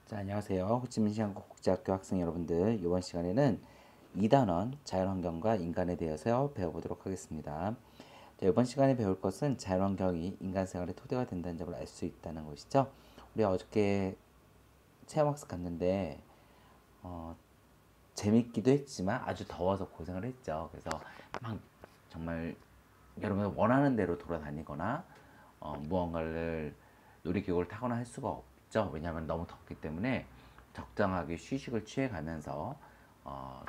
자, 안녕하세요. 호치민시 한국국제학교 학생 여러분들. 이번 시간에는 2단원 자연환경과 인간에 대해서 배워보도록 하겠습니다. 자, 이번 시간에 배울 것은 자연환경이 인간 생활의 토대가 된다는 점을 알 수 있다는 것이죠. 우리 어저께 체험학습 갔는데 재밌기도 했지만 아주 더워서 고생을 했죠. 그래서 막 정말 여러분 원하는 대로 돌아다니거나 무언가를 놀이기구를 타거나 할 수가 없죠. 왜냐하면 너무 덥기 때문에 적당하게 휴식을 취해가면서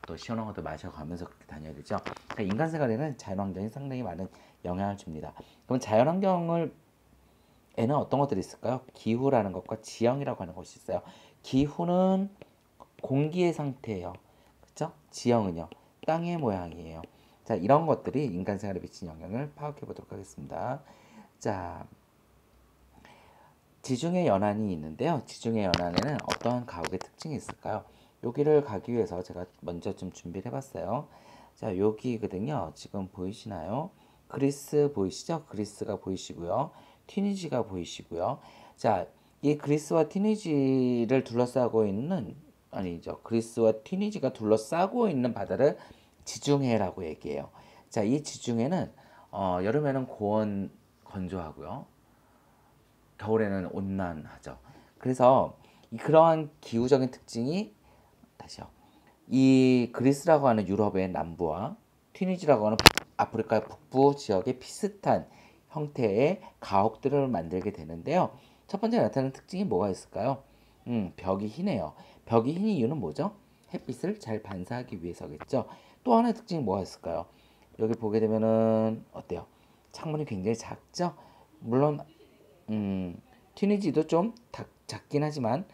또 시원한 것도 마셔가면서 그렇게 다녀야 되죠. 그러니까 인간 생활에는 자연환경이 상당히 많은 영향을 줍니다. 그럼 자연환경을 에는 어떤 것들이 있을까요? 기후라는 것과 지형이라고 하는 것이 있어요. 기후는 공기의 상태예요. 그렇죠? 지형은요. 땅의 모양이에요. 자, 이런 것들이 인간 생활에 미치는 영향을 파악해 보도록 하겠습니다. 자, 지중해 연안이 있는데요. 지중해 연안에는 어떠한 가옥의 특징이 있을까요? 여기를 가기 위해서 제가 먼저 좀 준비를 해봤어요. 자, 여기거든요. 지금 보이시나요? 그리스 보이시죠? 그리스가 보이시고요. 튀니지가 보이시고요. 자, 이 그리스와 튀니지를 둘러싸고 있는, 아니죠. 그리스와 튀니지가 둘러싸고 있는 바다를 지중해라고 얘기해요. 자, 이 지중해는 여름에는 고온 건조하고요. 겨울에는 온난하죠. 그래서 그러한 기후적인 특징이 다시요. 이 그리스라고 하는 유럽의 남부와 튀니지라고 하는 아프리카 북부 지역의 비슷한 형태의 가옥들을 만들게 되는데요. 첫 번째 나타나는 특징이 뭐가 있을까요? 벽이 희네요. 벽이 흰 이유는 뭐죠? 햇빛을 잘 반사하기 위해서겠죠. 또 하나의 특징이 뭐가 있을까요? 여기 보게 되면은 어때요? 창문이 굉장히 작죠? 물론 튀니지도 좀 작긴 하지만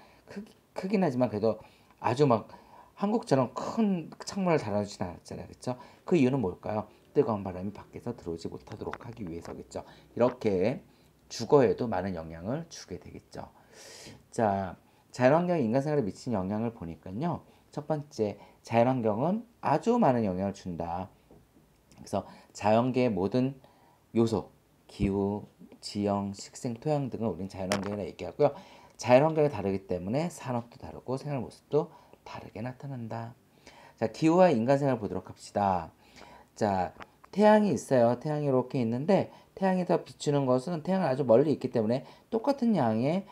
크긴 하지만 그래도 아주 막 한국처럼 큰 창문을 달아주진 않았잖아요. 그렇죠? 그 이유는 뭘까요? 뜨거운 바람이 밖에서 들어오지 못하도록 하기 위해서겠죠. 이렇게 주거에도 많은 영향을 주게 되겠죠. 자, 자연환경이 인간 생활에 미치는 영향을 보니까요. 첫 번째, 자연환경은 아주 많은 영향을 준다. 그래서 자연계의 모든 요소, 기후, 지형, 식생, 토양 등을 우리는 자연환경이라 얘기하고요. 자연환경이 다르기 때문에 산업도 다르고 생활 모습도 다르게 나타난다. 자, 기후와 인간 생활 보도록 합시다. 자, 태양이 있어요. 태양이 이렇게 있는데 태양에서 비추는 것은 태양은 아주 멀리 있기 때문에 똑같은 양의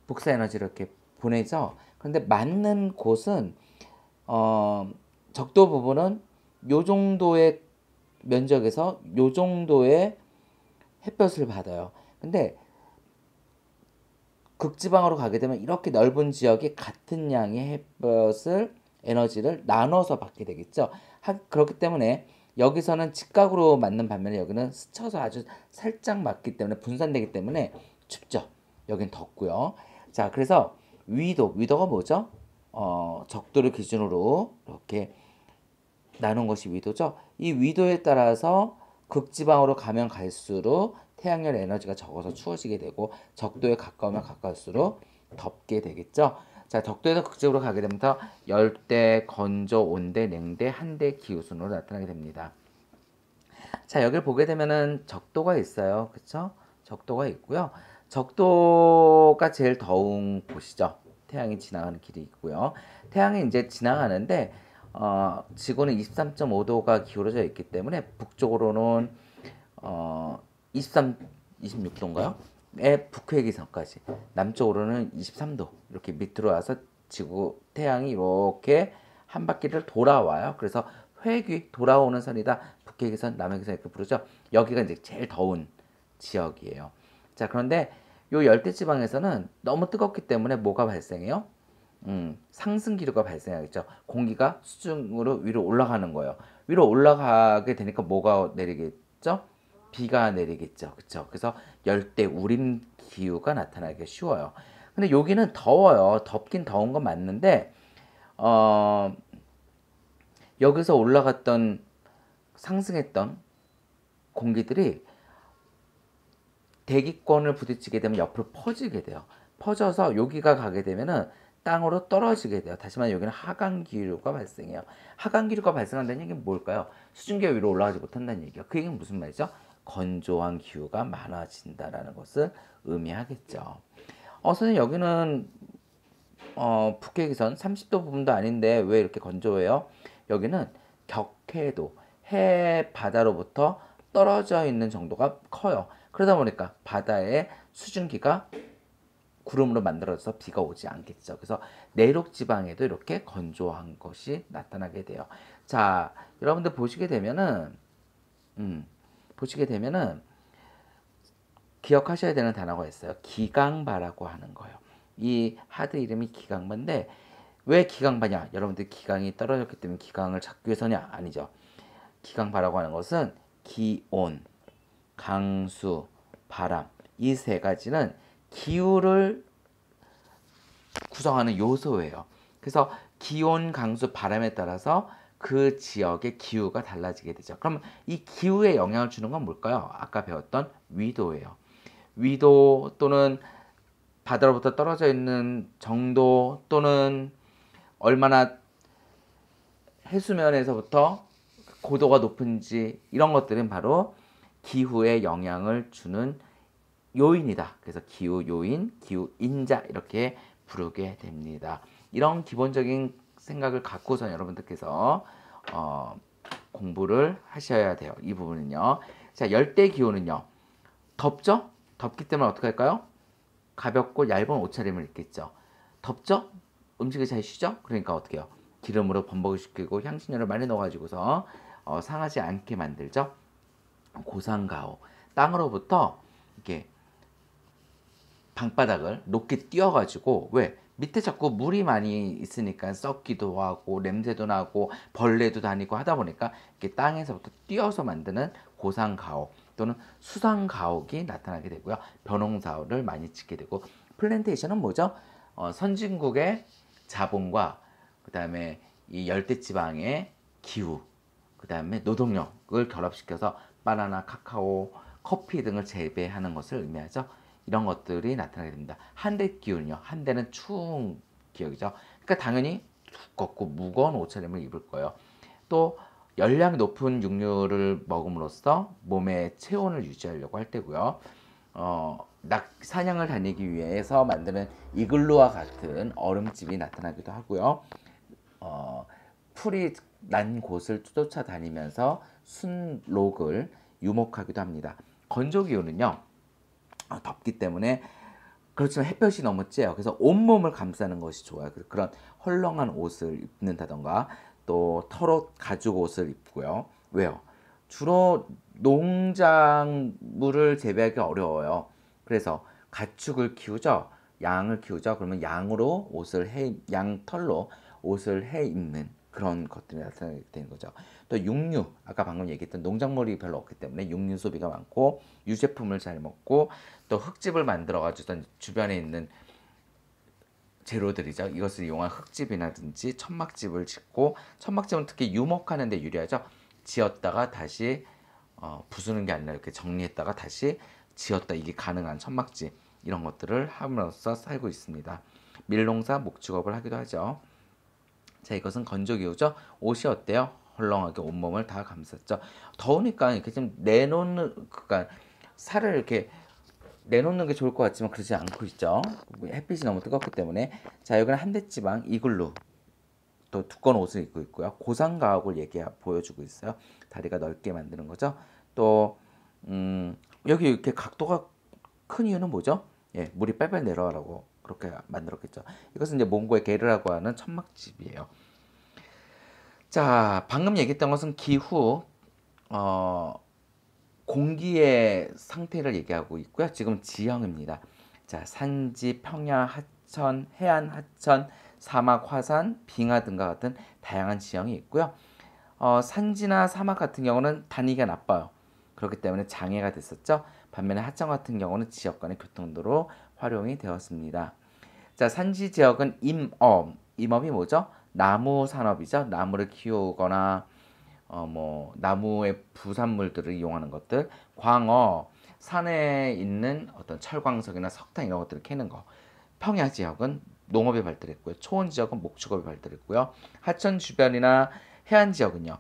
복사 에너지를 이렇게 보내죠. 그런데 맞는 곳은 어, 적도 부분은 요 정도의 면적에서 요 정도의 햇볕을 받아요. 근데 극지방으로 가게 되면 이렇게 넓은 지역이 같은 양의 햇볕을 에너지를 나눠서 받게 되겠죠. 그렇기 때문에 여기서는 직각으로 맞는 반면에 여기는 스쳐서 아주 살짝 맞기 때문에 분산되기 때문에 춥죠. 여긴 덥고요. 자, 그래서 위도가 뭐죠? 적도를 기준으로 이렇게 나눈 것이 위도죠. 이 위도에 따라서 극지방으로 가면 갈수록 태양열 에너지가 적어서 추워지게 되고 적도에 가까우면 가까울수록 덥게 되겠죠. 자, 적도에서 극지방으로 가게 되면서 열대, 건조, 온대, 냉대, 한대 기후순으로 나타나게 됩니다. 자, 여기를 보게 되면은 적도가 있어요. 그쵸? 적도가 있고요. 적도가 제일 더운 곳이죠. 태양이 지나가는 길이 있고요. 태양이 이제 지나가는데 지구는 23.5도가 기울어져 있기 때문에 북쪽으로는 23, 26도인가요? 에 북회기 선까지 남쪽으로는 23도 이렇게 밑으로 와서 지구 태양이 이렇게 한 바퀴를 돌아와요. 그래서 회귀 돌아오는 선이다. 북회기선, 남해기선 이렇게 부르죠. 여기가 이제 제일 더운 지역이에요. 자, 그런데 요 열대 지방에서는 너무 뜨겁기 때문에 뭐가 발생해요? 상승 기류가 발생하겠죠. 공기가 수증으로 위로 올라가는 거예요. 위로 올라가게 되니까 뭐가 내리겠죠? 비가 내리겠죠. 그쵸? 그래서 열대 우림 기후가 나타나기 쉬워요. 근데 여기는 더워요. 덥긴 더운 건 맞는데, 어, 여기서 올라갔던, 상승했던 공기들이 대기권을 부딪히게 되면 옆으로 퍼지게 돼요. 퍼져서 여기가 가게 되면은 땅으로 떨어지게 돼요. 다시 말해 여기는 하강 기류가 발생해요. 하강 기류가 발생한다는 얘기는 뭘까요? 수증기가 위로 올라가지 못한다는 얘기예요. 그 얘기는 무슨 말이죠? 건조한 기후가 많아진다라는 것을 의미하겠죠. 선생님 여기는 북해기선 30도 부분도 아닌데 왜 이렇게 건조해요? 여기는 격해도 해 바다로부터 떨어져 있는 정도가 커요. 그러다 보니까 바다의 수증기가 구름으로 만들어져서 비가 오지 않겠죠. 그래서 내륙 지방에도 이렇게 건조한 것이 나타나게 돼요. 자, 여러분들 보시게 되면은 기억하셔야 되는 단어가 있어요. 기강바라고 하는 거예요. 이 하드 이름이 기강바인데 왜 기강바냐? 여러분들 기강이 떨어졌기 때문에 기강을 잡기 위해서냐? 아니죠. 기강바라고 하는 것은 기온, 강수, 바람 이 세 가지는 기후를 구성하는 요소예요. 그래서 기온, 강수, 바람에 따라서 그 지역의 기후가 달라지게 되죠. 그러면 이 기후에 영향을 주는 건 뭘까요? 아까 배웠던 위도예요. 위도 또는 바다로부터 떨어져 있는 정도 또는 얼마나 해수면에서부터 고도가 높은지 이런 것들은 바로 기후에 영향을 주는 요인이다. 그래서 기후 요인, 기후 인자 이렇게 부르게 됩니다. 이런 기본적인 생각을 갖고서 여러분들께서 공부를 하셔야 돼요. 이 부분은요. 자, 열대 기후는요. 덥죠? 덥기 때문에 어떻게 할까요? 가볍고 얇은 옷차림을 입겠죠. 덥죠? 음식이 잘 쉬죠? 그러니까 어떻게 해요? 기름으로 범벅을 시키고 향신료를 많이 넣어가지고서 상하지 않게 만들죠. 고상가호. 땅으로부터 이렇게 방바닥을 높게 띄워가지고 왜? 밑에 자꾸 물이 많이 있으니까 썩기도 하고 냄새도 나고 벌레도 다니고 하다 보니까 이렇게 땅에서부터 띄워서 만드는 고상가옥 또는 수상가옥이 나타나게 되고요. 벼농사를 많이 짓게 되고 플랜테이션은 뭐죠? 선진국의 자본과 그 다음에 이 열대지방의 기후 그 다음에 노동력을 결합시켜서 바나나, 카카오, 커피 등을 재배하는 것을 의미하죠. 이런 것들이 나타나게 됩니다. 한대 기운이요. 한대는 추운 기억이죠. 그러니까 당연히 두껍고 무거운 옷차림을 입을 거예요. 또 열량이 높은 육류를 먹음으로써 몸의 체온을 유지하려고 할 때고요. 사냥을 다니기 위해서 만드는 이글루와 같은 얼음집이 나타나기도 하고요. 풀이 난 곳을 쫓아다니면서 순록을 유목하기도 합니다. 건조 기후는요. 덥기 때문에 그렇지만 햇볕이 너무 쬐요. 그래서 온몸을 감싸는 것이 좋아요. 그런 헐렁한 옷을 입는다던가 또 털옷 가죽 옷을 입고요. 왜요? 주로 농작물을 재배하기 어려워요. 그래서 가축을 키우죠. 양을 키우죠. 그러면 양털로 옷을 해 입는 그런 것들이 나타나게 되는 거죠. 또 육류, 아까 방금 얘기했던 농작물이 별로 없기 때문에 육류 소비가 많고 유제품을 잘 먹고 또 흙집을 만들어 가지고 주변에 있는 재료들이죠. 이것을 이용한 흙집이라든지 천막집을 짓고 천막집은 특히 유목하는 데 유리하죠. 지었다가 다시 부수는 게 아니라 이렇게 정리했다가 다시 지었다 이게 가능한 천막집 이런 것들을 함으로써 살고 있습니다. 밀농사, 목축업을 하기도 하죠. 자, 이것은 건조기후죠. 옷이 어때요? 헐렁하게 온몸을 다 감쌌죠. 더우니까 이렇게 좀 그러니까 살을 이렇게 내놓는 게 좋을 것 같지만 그러지 않고 있죠. 햇빛이 너무 뜨겁기 때문에. 자, 여기는 한대지방 이글루. 또 두꺼운 옷을 입고 있고요. 고상가옥을 보여주고 있어요. 다리가 넓게 만드는 거죠. 또 여기 이렇게 각도가 큰 이유는 뭐죠? 예, 물이 빨빨 내려가라고 그렇게 만들었겠죠. 이것은 이제 몽고의 게르라고 하는 천막집이에요. 자, 방금 얘기했던 것은 기후, 공기의 상태를 얘기하고 있고요. 지금 지형입니다. 자, 산지, 평야, 하천, 해안, 하천, 사막, 화산, 빙하 등과 같은 다양한 지형이 있고요. 산지나 사막 같은 경우는 다니기가 나빠요. 그렇기 때문에 장애가 됐었죠. 반면에 하천 같은 경우는 지역 간의 교통도로 활용이 되었습니다. 자, 산지 지역은 임업이 뭐죠? 나무 산업이죠. 나무를 키우거나 나무의 부산물들을 이용하는 것들, 광어, 산에 있는 어떤 철광석이나 석탄 이런 것들을 캐는 거. 평야 지역은 농업이 발달했고요. 초원 지역은 목축업이 발달했고요. 하천 주변이나 해안 지역은요.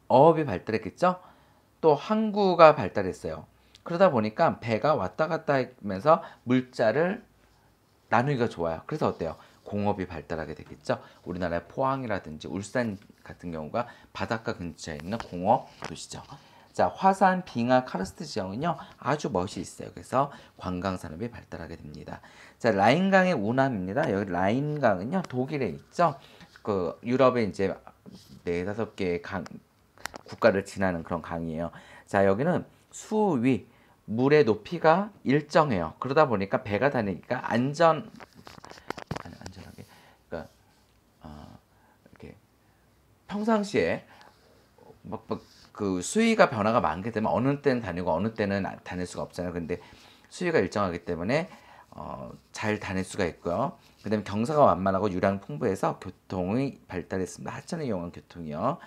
어업이 발달했겠죠. 또 항구가 발달했어요. 그러다 보니까 배가 왔다 갔다 하면서 물자를 나누기가 좋아요. 그래서 어때요? 공업이 발달하게 되겠죠. 우리나라의 포항이라든지 울산 같은 경우가 바닷가 근처에 있는 공업 도시죠. 자, 화산, 빙하, 카르스트 지형은요 아주 멋이 있어요. 그래서 관광 산업이 발달하게 됩니다. 자, 라인강의 운하입니다. 여기 라인강은요 독일에 있죠. 그 유럽에 이제 4-5개의 강 국가를 지나는 그런 강이에요. 자, 여기는 수위 물의 높이가 일정해요. 그러다 보니까 배가 다니니까 안전하게 그러니까 이렇게 평상시에 그 수위가 변화가 많게 되면 어느 때는 다니고 어느 때는 다닐 수가 없잖아요. 근데 수위가 일정하기 때문에 잘 다닐 수가 있고요. 그다음에 경사가 완만하고 유량 풍부해서 교통이 발달했습니다. 하천을 이용한 교통이요.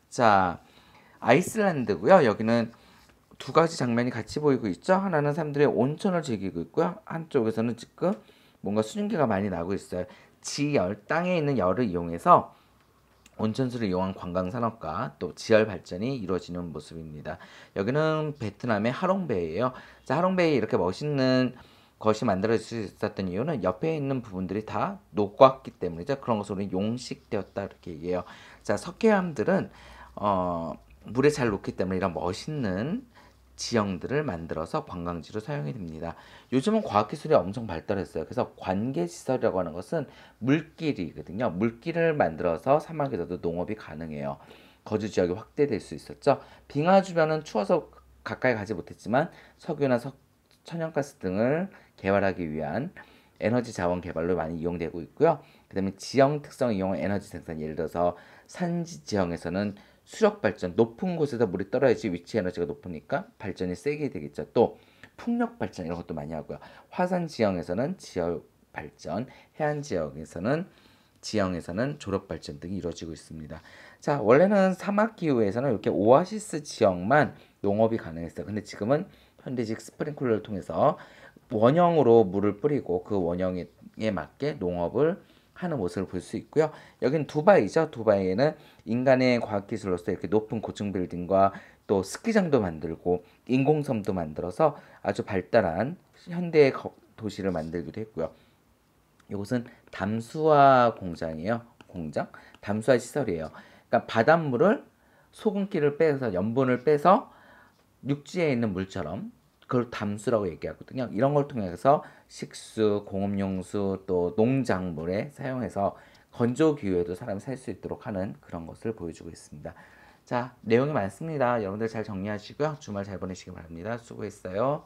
자, 아이슬란드고요. 여기는 두 가지 장면이 같이 보이고 있죠. 하나는 사람들이 온천을 즐기고 있고요. 한쪽에서는 지금 뭔가 수증기가 많이 나고 있어요. 지열, 땅에 있는 열을 이용해서 온천수를 이용한 관광 산업과 또 지열 발전이 이루어지는 모습입니다. 여기는 베트남의 하롱베이예요. 자, 하롱베이 이렇게 멋있는 것이 만들어질 수 있었던 이유는 옆에 있는 부분들이 다 녹았기 때문이죠. 그런 것을 우리는 용식되었다 이렇게 얘기해요. 자, 석회암들은 물에 잘 녹기 때문에 이런 멋있는 지형들을 만들어서 관광지로 사용이 됩니다. 요즘은 과학기술이 엄청 발달했어요. 그래서 관계시설이라고 하는 것은 물길이거든요. 물길을 만들어서 사막에서도 농업이 가능해요. 거주 지역이 확대될 수 있었죠. 빙하 주변은 추워서 가까이 가지 못했지만 석유나 천연가스 등을 개발하기 위한 에너지 자원 개발로 많이 이용되고 있고요. 그 다음에 지형 특성을 이용한 에너지 생산, 예를 들어서 산지 지형에서는 수력 발전, 높은 곳에서 물이 떨어야지 위치 에너지가 높으니까 발전이 세게 되겠죠. 또 풍력 발전 이런 것도 많이 하고요. 화산 지형에서는 지열 발전, 해안 지형에서는 조력 발전 등이 이루어지고 있습니다. 자, 원래는 사막 기후에서는 이렇게 오아시스 지역만 농업이 가능했어요. 근데 지금은 현대식 스프링클러를 통해서 원형으로 물을 뿌리고 그 원형에 맞게 농업을 하는 모습을 볼 수 있고요. 여기는 두바이죠. 두바이에는 인간의 과학기술로서 이렇게 높은 고층 빌딩과 또 스키장도 만들고 인공섬도 만들어서 아주 발달한 현대 도시를 만들기도 했고요. 이곳은 담수화 공장이에요. 담수화 시설이에요. 그러니까 바닷물을 소금기를 빼서 염분을 빼서 육지에 있는 물처럼 그걸 담수라고 얘기하거든요. 이런 걸 통해서 식수, 공업용수, 또 농작물에 사용해서 건조 기후에도 사람이 살 수 있도록 하는 그런 것을 보여주고 있습니다. 자, 내용이 많습니다. 여러분들 잘 정리하시고요. 주말 잘 보내시기 바랍니다. 수고했어요.